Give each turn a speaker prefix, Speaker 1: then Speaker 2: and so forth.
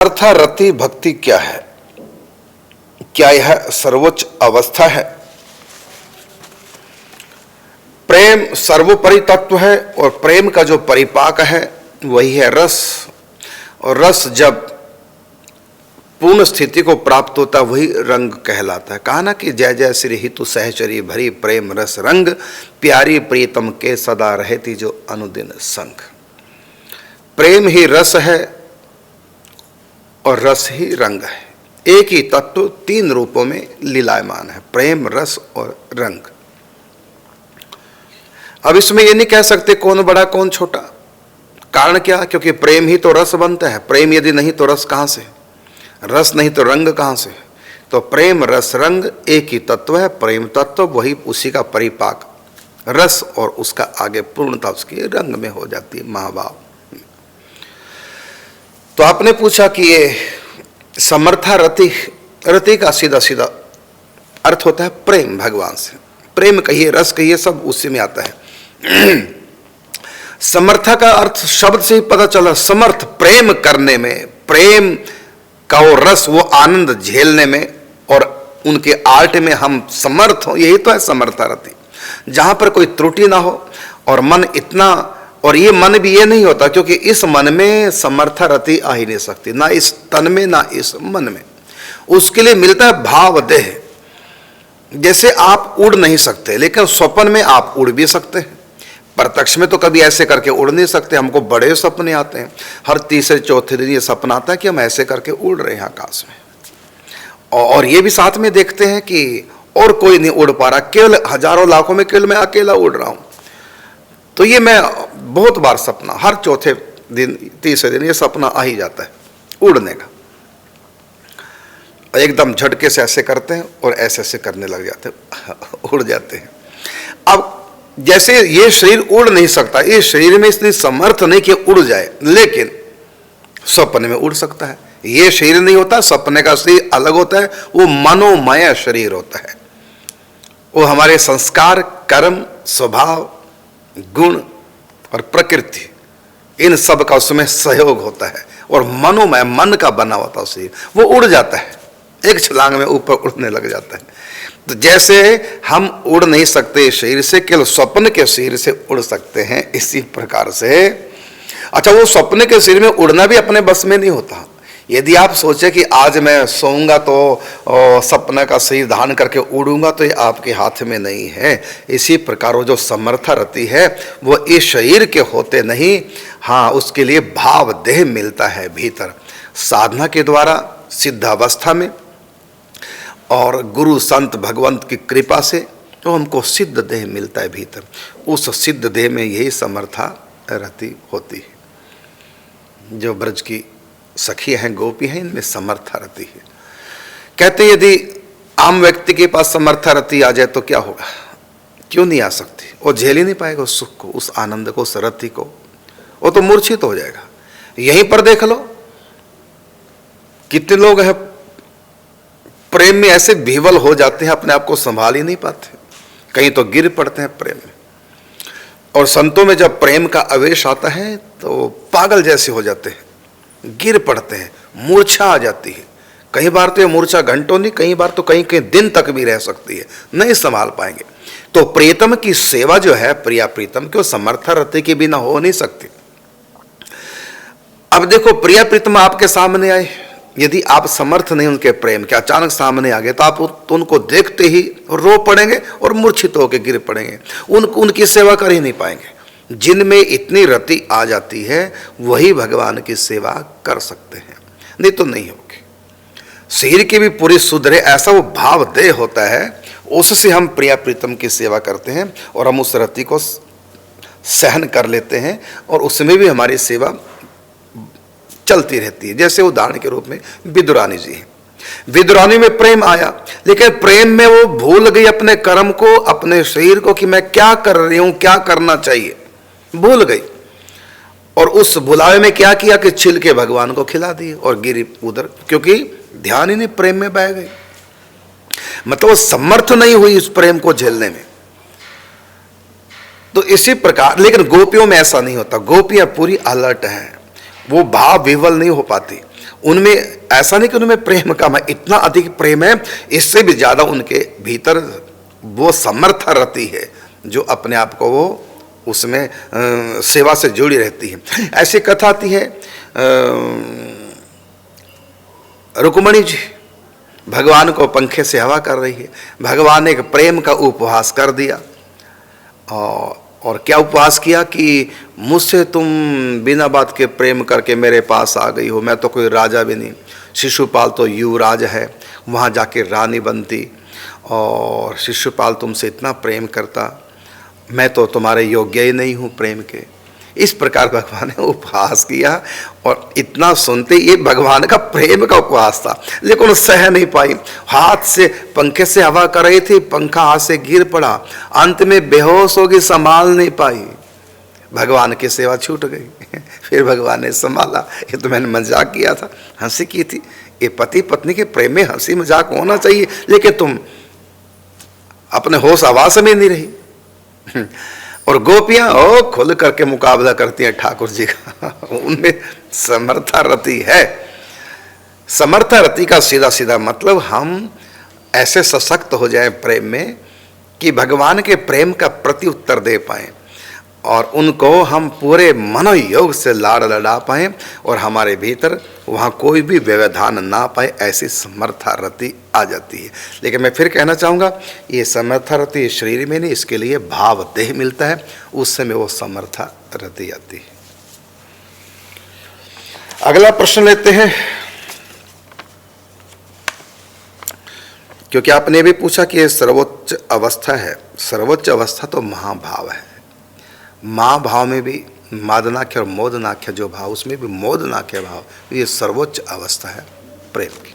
Speaker 1: अर्थारति भक्ति क्या है? क्या यह सर्वोच्च अवस्था है? प्रेम सर्वोपरि तत्व है और प्रेम का जो परिपाक है वही है रस। और रस जब पूर्ण स्थिति को प्राप्त होता है वही रंग कहलाता है। कहा ना कि जय जय श्री हितु सहचरी भरी प्रेम रस रंग, प्यारी प्रीतम के सदा रहती जो अनुदिन संग। प्रेम ही रस है और रस ही रंग है। एक ही तत्व तीन रूपों में लीलायमान है, प्रेम रस और रंग। अब इसमें ये नहीं कह सकते कौन बड़ा कौन छोटा। कारण क्या? क्योंकि प्रेम ही तो रस बनता है। प्रेम यदि नहीं तो रस कहां से? रस नहीं तो रंग कहां से? तो प्रेम रस रंग एक ही तत्व है। प्रेम तत्व वही उसी का परिपाक रस और उसका आगे पूर्णता उसकी रंग में हो जाती है, महाभाव। तो आपने पूछा कि ये समर्था रति, रति का सीधा सीधा अर्थ होता है प्रेम भगवान से। प्रेम कहिए, रस कहिए, सब उसी में आता है। समर्था का अर्थ शब्द से ही पता चला, समर्थ प्रेम करने में, प्रेम का वो रस, वो आनंद झेलने में और उनके आर्ट में हम समर्थ हो, यही तो है समर्था रति। जहां पर कोई त्रुटि ना हो और मन इतना, और ये मन भी ये नहीं होता क्योंकि इस मन में समर्था रति आ ही नहीं सकती, ना इस तन में ना इस मन में। उसके लिए मिलता है भाव देह। जैसे आप उड़ नहीं सकते लेकिन स्वप्न में आप उड़ भी सकते हैं। प्रत्यक्ष में तो कभी ऐसे करके उड़ नहीं सकते। हमको बड़े सपने आते हैं, हर तीसरे चौथे दिन ये सपना आता है कि हम ऐसे करके उड़ रहे हैं आकाश में। और ये भी साथ में देखते हैं कि और कोई नहीं उड़ पा रहा, केवल हजारों लाखों में केवल मैं अकेला उड़ रहा हूं। तो ये मैं बहुत बार सपना, हर चौथे दिन तीसरे दिन ये सपना आ ही जाता है उड़ने का। एकदम झटके से ऐसे करते हैं और ऐसे ऐसे करने लग जाते हैं, उड़ जाते हैं। अब जैसे ये शरीर उड़ नहीं सकता, ये शरीर में इसलिए समर्थ नहीं कि उड़ जाए, लेकिन सपने में उड़ सकता है। ये शरीर नहीं होता, सपने का शरीर अलग होता है, वो मनोमय शरीर होता है। वो हमारे संस्कार, कर्म, स्वभाव, गुण और प्रकृति, इन सब का उसमें सहयोग होता है और मनोमय, मन का बना होता शरीर, वो उड़ जाता है, एक छलांग में ऊपर उड़ने लग जाता है। तो जैसे हम उड़ नहीं सकते शरीर से, केवल स्वप्न के शरीर से उड़ सकते हैं, इसी प्रकार से अच्छा वो स्वप्न के शरीर में उड़ना भी अपने बस में नहीं होता। यदि आप सोचे कि आज मैं सोऊंगा तो सपना का शरीर धारण करके उड़ूंगा, तो ये आपके हाथ में नहीं है। इसी प्रकार वो जो समर्था रति है वो इस शरीर के होते नहीं, हाँ उसके लिए भाव देह मिलता है भीतर साधना के द्वारा, सिद्धावस्था में, और गुरु संत भगवंत की कृपा से तो हमको सिद्ध देह मिलता है भीतर। उस सिद्ध देह में यही समर्था रति होती है। जो ब्रज की सखी हैं, गोपी हैं, इनमें समर्था रति है। कहते यदि आम व्यक्ति के पास समर्था रति आ जाए तो क्या होगा? क्यों नहीं आ सकती? वो झेल ही नहीं पाएगा उस सुख को, उस आनंद को, उस रति को। वो तो मूर्छित हो जाएगा। यहीं पर देख लो कितने लोग हैं प्रेम में ऐसे विह्वल हो जाते हैं, अपने आप को संभाल ही नहीं पाते, कहीं तो गिर पड़ते हैं प्रेम में। और संतों में जब प्रेम का आवेश आता है तो पागल जैसे हो जाते हैं, गिर पड़ते हैं, मूर्छा आ जाती है। कई बार तो ये मूर्छा घंटों नहीं, कई बार तो कहीं कहीं दिन तक भी रह सकती है, नहीं संभाल पाएंगे। तो प्रीतम की सेवा जो है, प्रिया प्रीतम की, वो समर्था रति के बिना हो नहीं सकती। अब देखो प्रिया प्रीतम आपके सामने आए, यदि आप समर्थ नहीं उनके प्रेम के, अचानक सामने आ गए तो आप उनको देखते ही रो पड़ेंगे और मूर्छित होकर गिर पड़ेंगे, उनकी सेवा कर ही नहीं पाएंगे। जिनमें इतनी रति आ जाती है वही भगवान की सेवा कर सकते हैं, नहीं तो नहीं होगी। शरीर की भी पूरी सुधरे ऐसा वो भाव देह होता है, उससे हम प्रिया प्रीतम की सेवा करते हैं और हम उस रति को सहन कर लेते हैं और उसमें भी हमारी सेवा चलती रहती है। जैसे उदाहरण के रूप में विदुरानी जी हैं। विदुरानी में प्रेम आया, लेकिन प्रेम में वो भूल गई अपने कर्म को, अपने शरीर को, कि मैं क्या कर रही हूं, क्या करना चाहिए, भूल गई। और उस भुलावे में क्या किया कि छिलके भगवान को खिला दिए और गिरी उधर, क्योंकि ध्यान ही नहीं, प्रेम में बह गई। मतलब वो समर्थ नहीं हुई उस प्रेम को झेलने में। तो इसी प्रकार, लेकिन गोपियों में ऐसा नहीं होता। गोपियां पूरी अलर्ट हैं, वो भाव विह्वल नहीं हो पाती। उनमें ऐसा नहीं कि उनमें प्रेम कम है, इतना अधिक प्रेम है, इससे भी ज़्यादा उनके भीतर वो समर्था रहती है जो अपने आप को वो उसमें सेवा से जुड़ी रहती है। ऐसी कथा आती है, रुक्मणी जी भगवान को पंखे से हवा कर रही है, भगवान ने एक प्रेम का उपहास कर दिया और क्या उपहास किया कि मुझसे तुम बिना बात के प्रेम करके मेरे पास आ गई हो, मैं तो कोई राजा भी नहीं, शिशुपाल तो युवराज है, वहाँ जाके रानी बनती, और शिशुपाल तुमसे इतना प्रेम करता, मैं तो तुम्हारे योग्य ही नहीं हूँ प्रेम के। इस प्रकार भगवान ने उपहास किया, और इतना सुनते ये भगवान का प्रेम का उपहास था, लेकिन सह नहीं पाई, हाथ से पंखे से हवा कर रही थी, पंखा हाथ से गिर पड़ा, अंत में बेहोश होगी, संभाल नहीं पाई, भगवान की सेवा छूट गई। फिर भगवान ने संभाला, ये तो मैंने मजाक किया था, हंसी की थी, ये पति पत्नी के प्रेम में हंसी मजाक होना चाहिए, लेकिन तुम अपने होश आवास में नहीं रही। और गोपियां ओ खुल करके मुकाबला करती हैं ठाकुर जी का, उनमें समर्था रति है। समर्था रति का सीधा सीधा मतलब हम ऐसे सशक्त हो जाएं प्रेम में कि भगवान के प्रेम का प्रति उत्तर दे पाएं, और उनको हम पूरे मनोयोग से लाड़ लड़ा पाएं, और हमारे भीतर वहाँ कोई भी व्यवधान ना पाए, ऐसी समर्था रति आ जाती है। लेकिन मैं फिर कहना चाहूँगा, ये समर्था रति शरीर में नहीं, इसके लिए भाव देह मिलता है, उस समय वो समर्था रति आती है। अगला प्रश्न लेते हैं, क्योंकि आपने भी पूछा कि ये सर्वोच्च अवस्था है। सर्वोच्च अवस्था तो महाभाव है। महाभाव में भी मादनाख्य और मोदनाख्य जो भाव, उसमें भी मोदनाख्य भाव, ये सर्वोच्च अवस्था है प्रेम की।